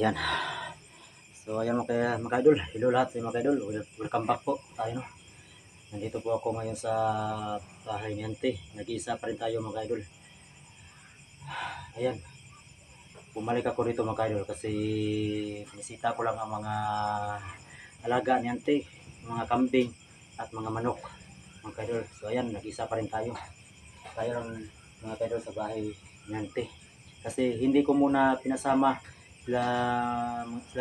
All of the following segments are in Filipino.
Ayan. So ayan mga idol, hello lahat mga idol, welcome back po tayo no. Nandito po ako ngayon sa bahay ni Auntie, nag-iisa pa rin tayo mga idol. Ayan, bumalik ako dito mga idol kasi binisita ko lang ang mga alaga ni Auntie, mga kambing at mga manok mga idol. So ayan, nag-iisa pa rin tayo. Tayo lang mga idol sa bahay ni Auntie. Kasi hindi ko muna pinasama sila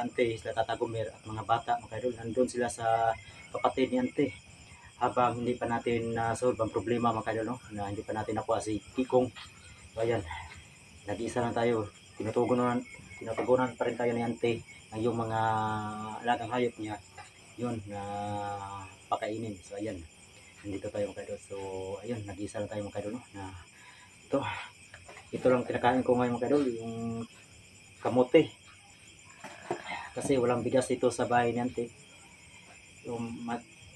Auntie, sila Tata Gumer at mga bata mga idol. Nandun sila sa kapatid ni Auntie. Habang hindi pa natin solve ang problema mga idol, no? Na hindi pa natin nakuha si Kikong. So ayan, nag-iisa lang tayo. Tinutugunan pa rin tayo ni Auntie na yung mga alagang hayop niya, yun na pakainin. So ayan, nandito tayo mga idol. So ayun, nag-iisa lang tayo mga idol, no? Na ito lang kinakain ko ngayon mga idol, yung kamote. Kasi walang bigas ito sa bahay ni Auntie. Yung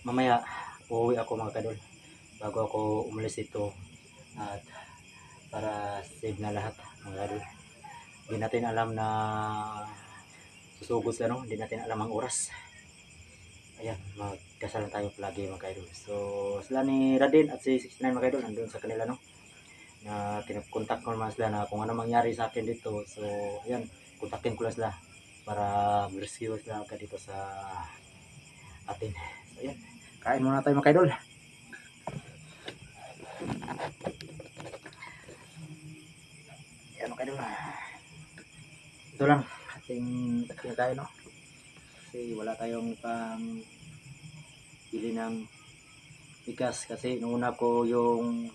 mamaya uuwi ako mga kadol bago ako umalis ito at para save na lahat mga kadol. Hindi natin alam na susugod sila, no? Hindi natin alam ang oras. Ayan, magdasal tayo palagi mga kadol. So sila ni Radin at si 69 mga kadol nandun sa kanila, no? Na kinontak ko naman sila na kung ano mangyari sa akin dito. So ayan, kontakin ko lang sila para rescue sila dito sa atin. So ayan, kain muna tayo mga idol. Ayan mga idol, ito lang ating kinakain, no? Kasi wala tayong pang bili ng bigas kasi nuna ko yung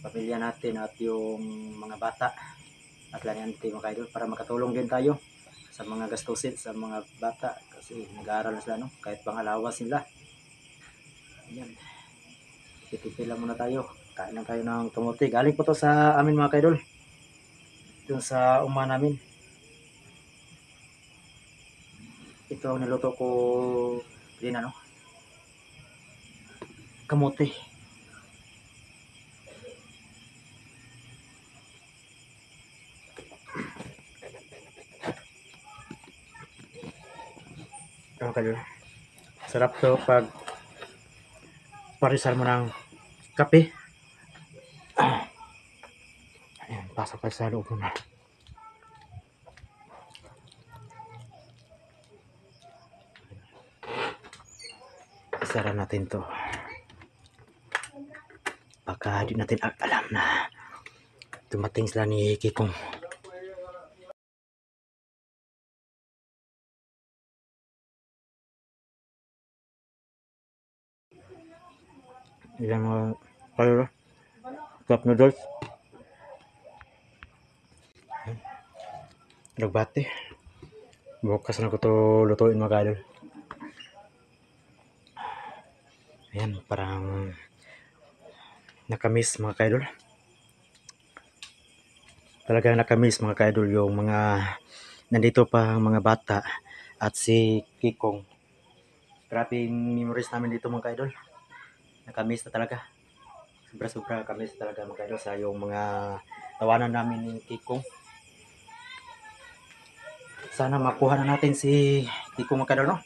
pamilya natin at yung mga bata at lanyanti mga idol para makatulong din tayo sa mga gastusin sa mga bata kasi nag-aaral na sila, no? Kahit pang alawas nila. Ayan, tipid lang muna tayo, kain lang tayo ng kamote. Galing po to sa amin mga idol, dun sa uma namin. Ito ang niluto ko din, ano, kamote. Okay, sarap to pag parisal mo ng kape. Ayan, pasok tayo sa loob muna. Isara natin to. Baka di natin alam na dumating sila ni Kikong. Ilang kayo cup noodles. Nagbati. Bukas na ko to lutuin mga idol. Ayan, parang nakamiss mga kaidol. Talagang nakamiss mga kaidol yung mga nandito pa ang mga bata at si Kikong. Grabe yung memories namin dito mga kaidol. Nakamiss na talaga. Sobra-sobra nakamiss talaga mga kaidol sa yung mga tawanan namin ni Kikong. Sana makuha na natin si Kikong mga kaidol, no?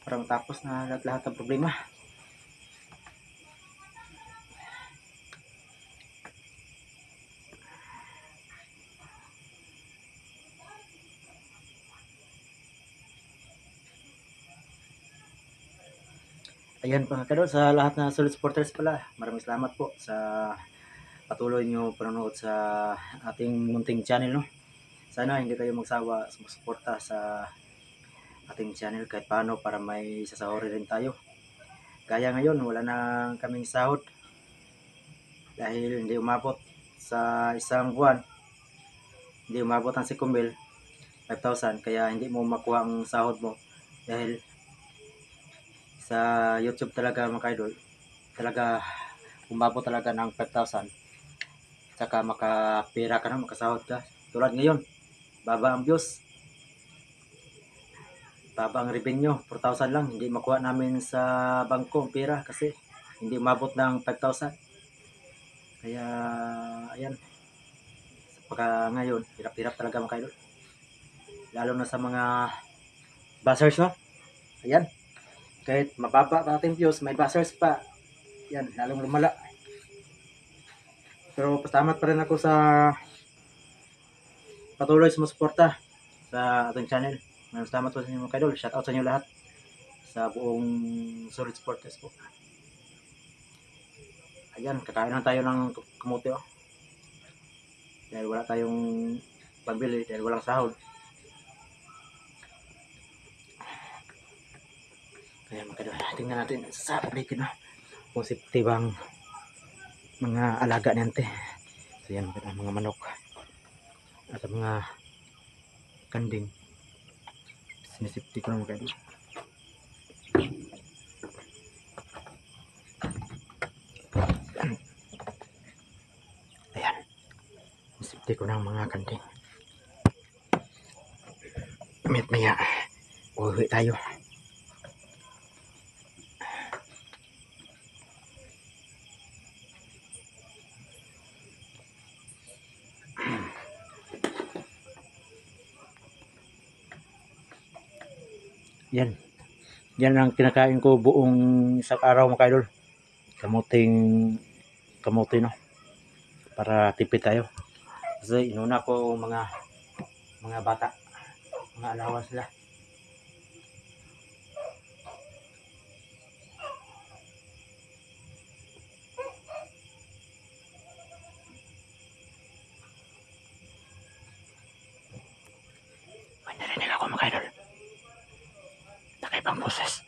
Para matapos na lahat ng problema. Ayan mga kadol, sa lahat na solid supporters pala, maraming salamat po sa patuloy nyo panonood sa ating munting channel, no? Sana hindi kayo magsawa sumusuporta sa ating channel kahit paano para may sasahuri rin tayo. Kaya ngayon wala na kaming sahod dahil hindi umabot sa isang buwan, hindi umabot ang sikumbil 5,000, kaya hindi mo makuha ang sahod mo dahil sa YouTube talaga mga idol, talaga umabot talaga ng 5,000 saka makapira ka na, makasahod ka. Tulad ngayon, baba ang views, baba ang revenue, 4,000 lang, hindi makuha namin sa bangko ang pera kasi hindi umabot ng 5,000. Kaya ayan, Pagka ngayon, hirap-hirap talaga mga kaidol. Lalo na sa mga buzzers, no? Ayan. Kahit mababa pa ating views, may buzzers pa. Yan, lalong lumala. Pero pasalamat pa rin ako sa patuloy sumusuporta sa ating channel. Maraming salamat po sa inyo mga kaidol. Shout out sa inyo lahat. Sa buong Solid Supporters po. Ayan, kakain lang tayo ng kamote, oh. Dahil wala tayong pambili, dahil walang sahod. Kaya mga kaidol, tingnan natin sa paligid, no? Positive bang mga alaga niyante. So yan mga manok at mga kanding. Sinisipti ko lang mga kaidol. Ayan, sinisipti ko ng mga kanding. Maya uwi tayo. Yan. Yan ang kinakain ko buong isang araw mga kaidol. Kamuti, no? Para tipid tayo. Kasi inuna ko mga bata. Mga alawan sila. May narinig ako mga kaidol. Nakaibang boses.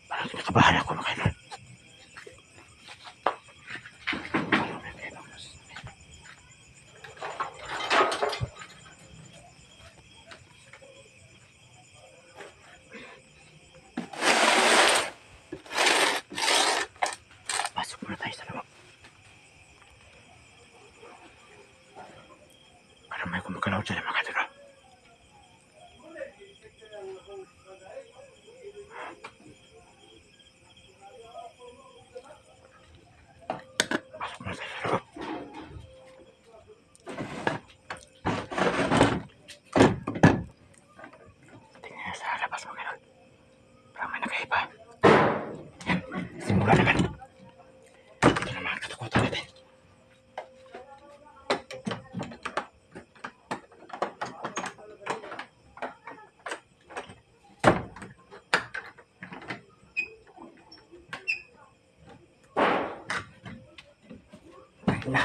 Parang kinakabahan ako mga kaidol. Pasok muna tayo sa loob. Parang may kumagalaw dyan mga kaidol. Simula naman. Ito na mga katakutan natin. Ayun na.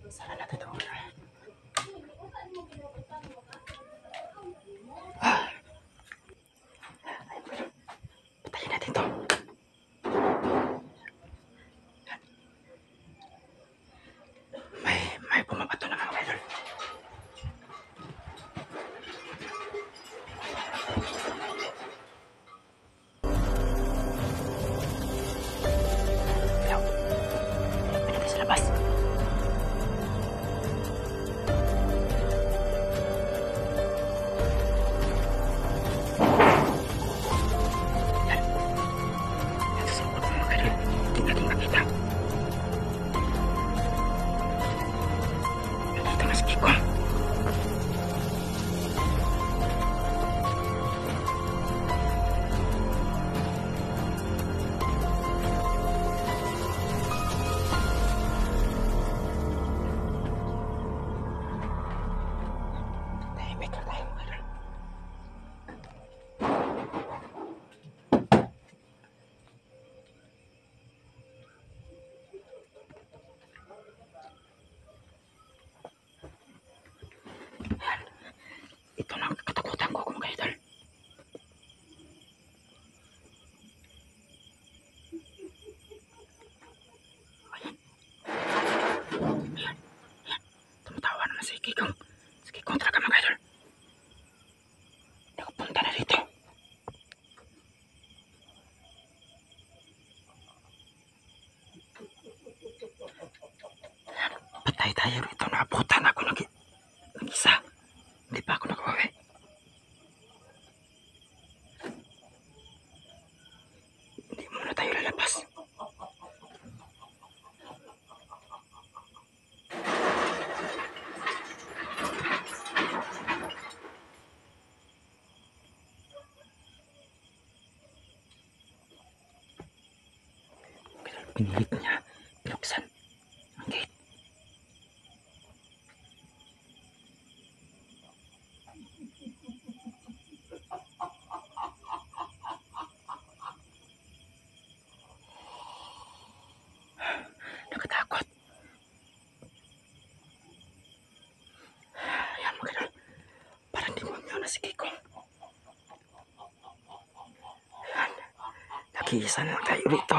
Saan natin ito? Patayin natin ito. May bumabato na mga kaidol. Ayaw. May natin sa labas. tayo rito. Naabutan ako nag-isa. Hindi pa ako nag-uwi. Hindi muna tayo lalabas. Pinilit niya. Binuksan ang gate. Nakatakot. Ayan mga idol. Parang di mo na si Kiko. Ayan. Nag-iisa na lang tayo rito.